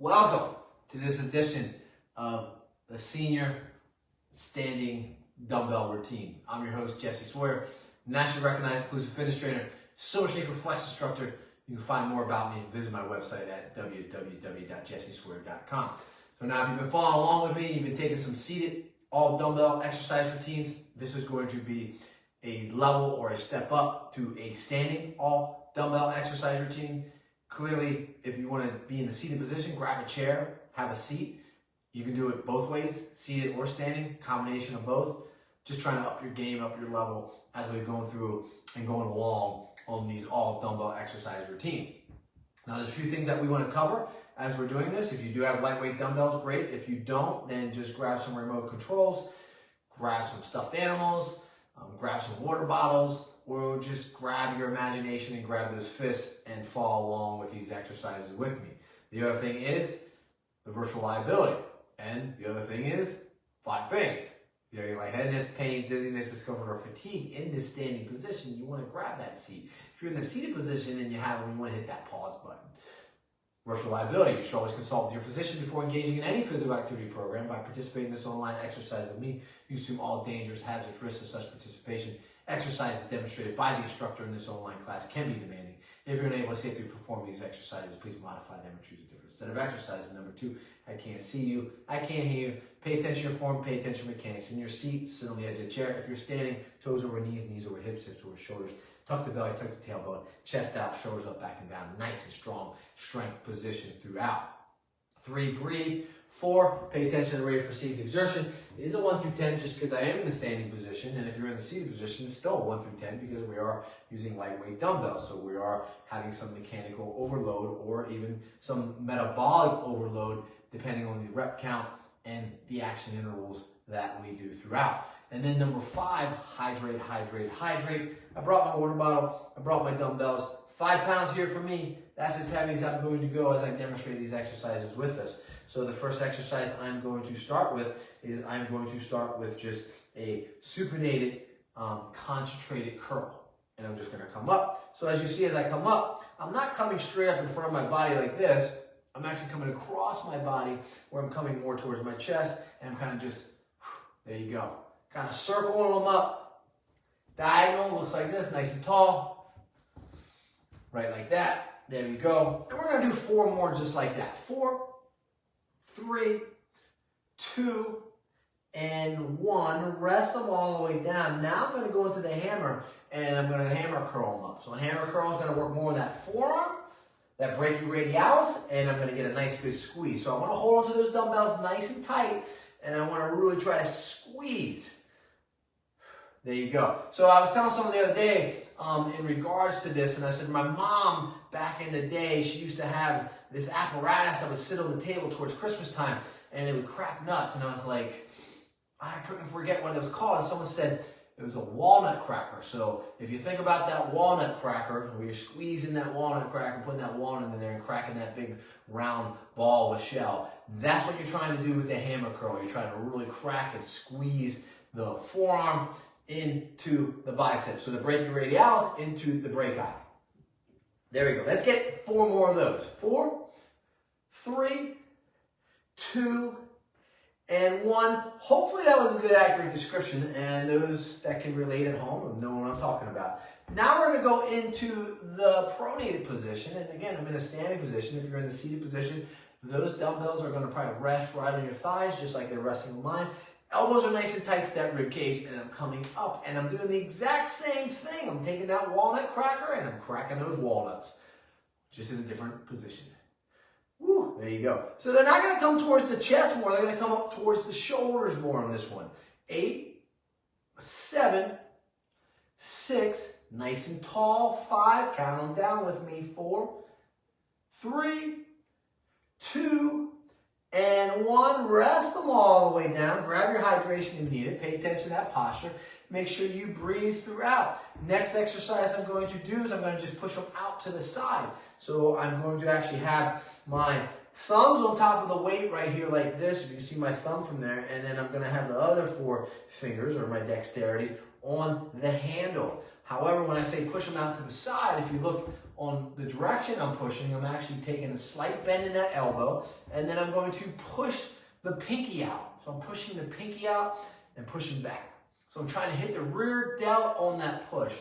Welcome to this edition of the Senior Standing Dumbbell Routine. I'm your host, Jesse Sawyer, nationally recognized inclusive fitness trainer, Silver Sneaker Flex instructor. You can find more about me and visit my website at www.jessesawyer.com. So now if you've been following along with me, you've been taking some seated all dumbbell exercise routines, this is going to be a level or a step up to a standing all dumbbell exercise routine. Clearly, if you want to be in the seated position, grab a chair, have a seat. You can do it both ways, seated or standing, combination of both. Just trying to up your game, up your level as we're going through and going along on these all dumbbell exercise routines. Now, there's a few things that we want to cover as we're doing this. If you do have lightweight dumbbells, great. If you don't, then just grab some remote controls, grab some stuffed animals, grab some water bottles, or just grab your imagination and grab those fists and follow along with these exercises with me. The other thing is the virtual liability. And the other thing is 5 things. If you're lightheadedness, pain, dizziness, discomfort, or fatigue in this standing position, you want to grab that seat. If you're in the seated position and you want to hit that pause button. Virtual liability. You should always consult with your physician before engaging in any physical activity program. By participating in this online exercise with me, you assume all dangerous, hazards, risks of such participation. Exercises demonstrated by the instructor in this online class can be demanding. If you're unable to safely perform these exercises, please modify them or choose a different set of exercises. Number 2, I can't see you, I can't hear you. Pay attention to your form, pay attention to mechanics. In your seat, sit on the edge of the chair. If you're standing, toes over knees, knees over hips, hips over shoulders. Tuck the belly, tuck the tailbone, chest out, shoulders up, back and down. Nice and strong strength position throughout. 3, breathe. 4, pay attention to the rate of perceived exertion. It is a 1 through 10 just because I am in the standing position, and if you're in the seated position, it's still a 1 through 10 because we are using lightweight dumbbells. So we are having some mechanical overload or even some metabolic overload depending on the rep count and the action intervals that we do throughout. And then number 5, hydrate, hydrate, hydrate. I brought my water bottle, I brought my dumbbells. 5 pounds here for me. That's as heavy as I'm going to go as I demonstrate these exercises with us. So the first exercise I'm going to start with is I'm going to start with just a supinated, concentrated curl. And I'm just going to come up. So as you see, as I come up, I'm not coming straight up in front of my body like this. I'm actually coming across my body where I'm coming more towards my chest. And I'm kind of just, there you go. Kind of circling them up. Diagonal, looks like this, nice and tall. Right like that. There you go. And we're going to do 4 more just like that. 4, 3, 2, and 1. Rest them all the way down. Now I'm going to go into the hammer, and I'm going to hammer curl them up. So hammer curl is going to work more on that forearm, that brachioradialis, and I'm going to get a nice good squeeze. So I want to hold onto those dumbbells nice and tight, and I want to really try to squeeze. There you go. So I was telling someone the other day in regards to this, and I said, my mom back in the day, she used to have this apparatus that would sit on the table towards Christmas time, and it would crack nuts. And I was like, I couldn't forget what it was called. And someone said it was a walnut cracker. So if you think about that walnut cracker, where you're squeezing that walnut cracker, putting that walnut in there and cracking that big round ball with shell, that's what you're trying to do with the hammer curl. You're trying to really crack and squeeze the forearm into the bicep. So the brachioradialis into the brachii. There we go. Let's get 4 more of those. 4, 3, 2, and 1. Hopefully that was a good, accurate description, and those that can relate at home know what I'm talking about. Now we're going to go into the pronated position, and again, I'm in a standing position. If you're in the seated position, those dumbbells are going to probably rest right on your thighs, just like they're resting on mine. Elbows are nice and tight to that rib cage, and I'm coming up, and I'm doing the exact same thing. I'm taking that walnut cracker, and I'm cracking those walnuts, just in a different position. Woo, there you go. So they're not going to come towards the chest more. They're going to come up towards the shoulders more on this one. 8, 7, 6, nice and tall. 5, count them down with me. 4, 3, 2, and 1. Rest them all the way down. Grab your hydration if you need it. Pay attention to that posture. Make sure you breathe throughout. Next exercise I'm going to do is I'm going to just push them out to the side. So I'm going to actually have my thumbs on top of the weight right here like this. You can see my thumb from there. And then I'm going to have the other 4 fingers, or my dexterity, on the handle. However, when I say push them out to the side, if you look on the direction I'm pushing, I'm actually taking a slight bend in that elbow, and then I'm going to push the pinky out. So I'm pushing the pinky out and pushing back. So I'm trying to hit the rear delt on that push.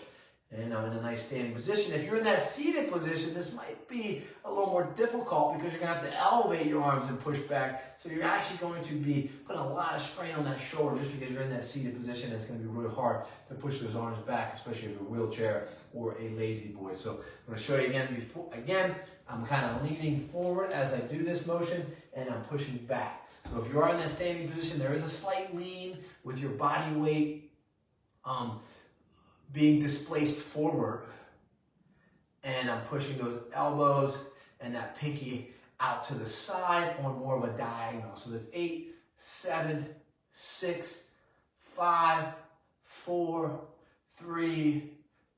And I'm in a nice standing position. If you're in that seated position, this might be a little more difficult because you're going to have to elevate your arms and push back. So you're actually going to be putting a lot of strain on that shoulder just because you're in that seated position. It's going to be really hard to push those arms back, especially if you're a wheelchair or a lazy boy. So I'm going to show you again. Again, I'm kind of leaning forward as I do this motion, and I'm pushing back. So if you are in that standing position, there is a slight lean with your body weight being displaced forward, and I'm pushing those elbows and that pinky out to the side on more of a diagonal. So that's 8, 7, 6, 5, 4, 3,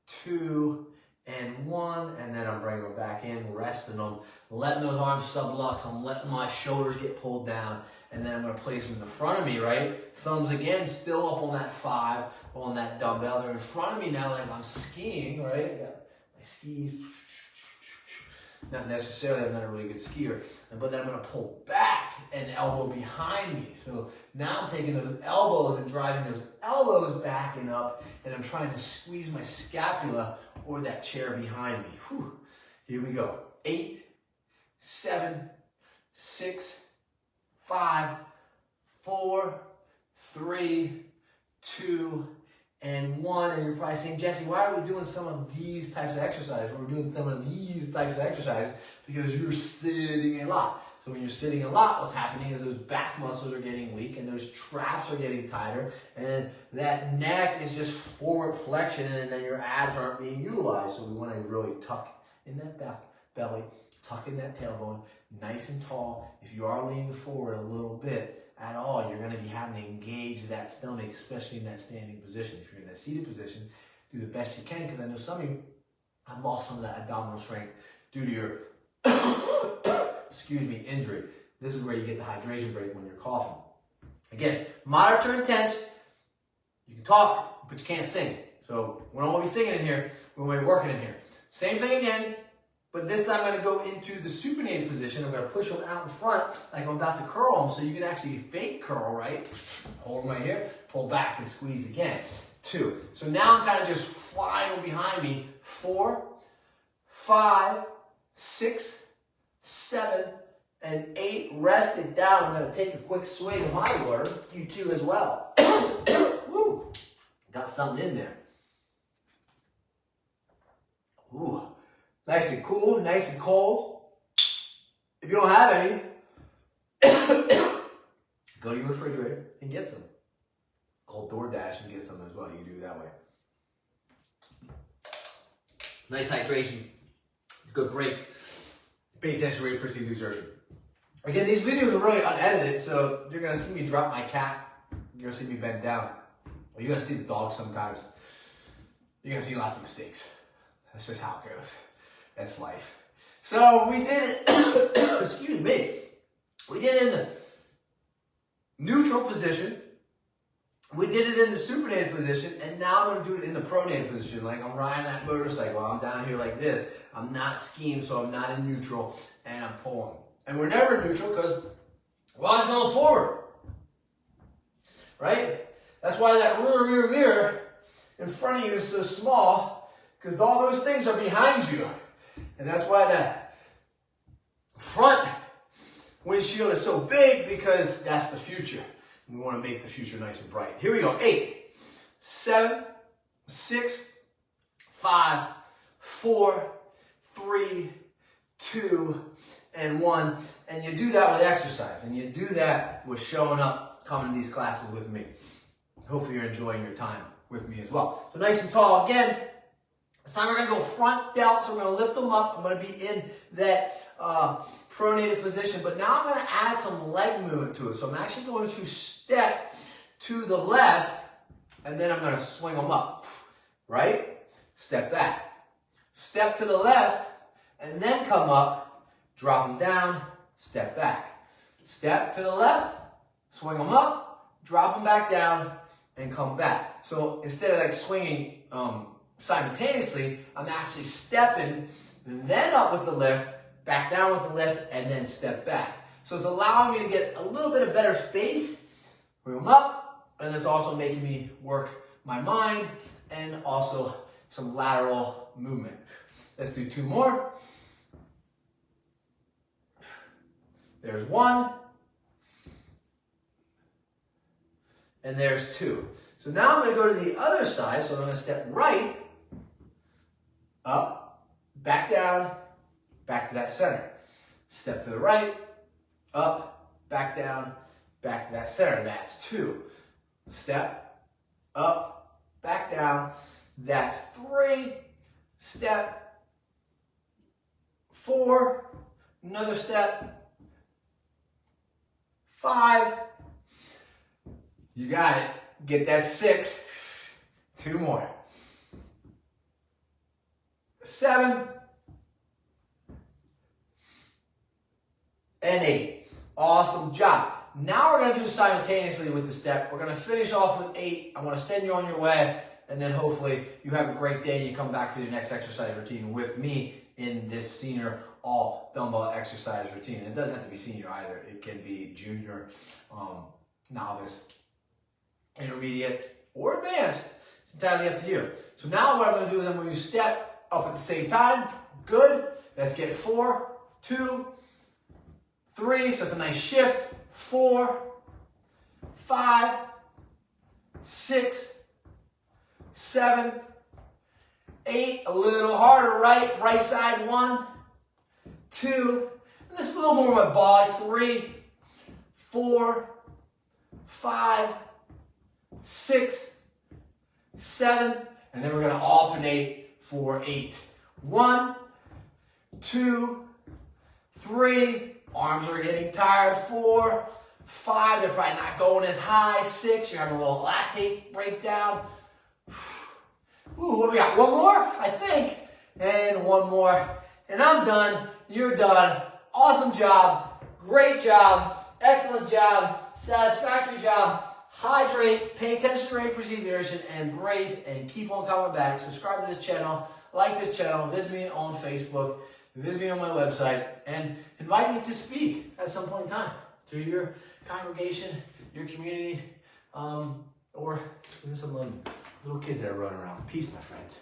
2, and 1, and then I'm bringing them back in, resting them, letting those arms sublux. I'm letting my shoulders get pulled down, and then I'm going to place them in the front of me, right? Thumbs again, still up on that 5, on that dumbbell. They're in front of me now like I'm skiing, right? I got my skis. Not necessarily, I'm not a really good skier. But then I'm going to pull back and elbow behind me. So now I'm taking those elbows and driving those elbows back and up, and I'm trying to squeeze my scapula or that chair behind me. Whew. Here we go. 8, 7, 6, 5, 4, 3, 2, and 1. And you're probably saying, Jesse, why are we doing some of these types of exercises? We're doing some of these types of exercises because you're sitting a lot. So when you're sitting a lot, what's happening is those back muscles are getting weak and those traps are getting tighter, and that neck is just forward flexion, and then your abs aren't being utilized. So we want to really tuck in that back belly, tuck in that tailbone, nice and tall. If you are leaning forward a little bit at all, you're going to be having to engage that stomach, especially in that standing position. If you're in that seated position, do the best you can, because I know some of you have lost some of that abdominal strength due to your injury. This is where you get the hydration break when you're coughing. Again, moderate to intense. You can talk, but you can't sing. So we don't want to be singing in here. We want to be working in here. Same thing again, but this time I'm going to go into the supinated position. I'm going to push them out in front like I'm about to curl them, so you can actually fake curl, right? Hold them right here, pull back and squeeze again. 2. So now I'm kind of just flying them behind me. 4, 5, 6, 7, and 8. Rest it down. I'm going to take a quick swig of my water. You too as well. Woo. Got something in there. Ooh. Nice and cool, nice and cold. If you don't have any, go to your refrigerator and get some. Call DoorDash and get some as well. You can do it that way. Nice hydration. Good break. Pay attention, really appreciate the exertion. Again, these videos are really unedited, so you're going to see me drop my cat. You're going to see me bend down. Or you're going to see the dog sometimes. You're going to see lots of mistakes. That's just how it goes. That's life. So we did it, excuse me, we did it in the neutral position, we did it in the supinated position, and now I'm going to do it in the pronated position, like I'm riding that motorcycle. I'm down here like this. I'm not skiing, so I'm not in neutral, and I'm pulling. And we're never in neutral because we're always going forward, right? That's why that rear mirror in front of you is so small, because all those things are behind you. And that's why that front windshield is so big, because that's the future. We want to make the future nice and bright. Here we go. 8, 7, 6, 5, 4, 3, 2, and 1. And you do that with exercise. And you do that with showing up, coming to these classes with me. Hopefully you're enjoying your time with me as well. So nice and tall again. This time we're going to go front delt, so we're going to lift them up. I'm going to be in that pronated position, but now I'm going to add some leg movement to it. So I'm actually going to step to the left, and then I'm going to swing them up, right? Step back. Step to the left, and then come up, drop them down, step back. Step to the left, swing them up, drop them back down, and come back. So instead of like swinging simultaneously, I'm actually stepping then up with the lift, back down with the lift, and then step back. So it's allowing me to get a little bit of better space, room up, and it's also making me work my mind and also some lateral movement. Let's do 2 more. There's 1. And there's 2. So now I'm going to go to the other side. So I'm going to step right, up, back down, back to that center. Step to the right, up, back down, back to that center. That's 2. Step, up, back down. That's 3. Step, 4. Another step, 5. You got it. Get that 6. 2 more. 7. And 8. Awesome job. Now we're going to do simultaneously with the step. We're going to finish off with 8. I'm going to send you on your way, and then hopefully you have a great day and you come back for your next exercise routine with me in this senior all dumbbell exercise routine. It doesn't have to be senior either. It can be junior, novice, intermediate, or advanced. It's entirely up to you. So now what I'm going to do is I'm going to step up at the same time. Good. Let's get 4, 2, 3. So it's a nice shift. 4, 5, 6, 7, 8. A little harder, right? Right side. 1, 2. And this is a little more of my body. 3, 4, 5, 6, 7, and then we're going to alternate for 8. 1, 2, 3. Arms are getting tired. 4, 5. They're probably not going as high. 6. You're having a little lactate breakdown. Ooh, what do we got? 1 more, I think. And 1 more. And I'm done. You're done. Awesome job. Great job. Excellent job. Satisfactory job. Hydrate, pay attention to rate perseveration, and breathe, and keep on coming back. Subscribe to this channel, like this channel, visit me on Facebook, visit me on my website, and invite me to speak at some point in time to your congregation, your community, or even some little kids that are running around. Peace, my friends.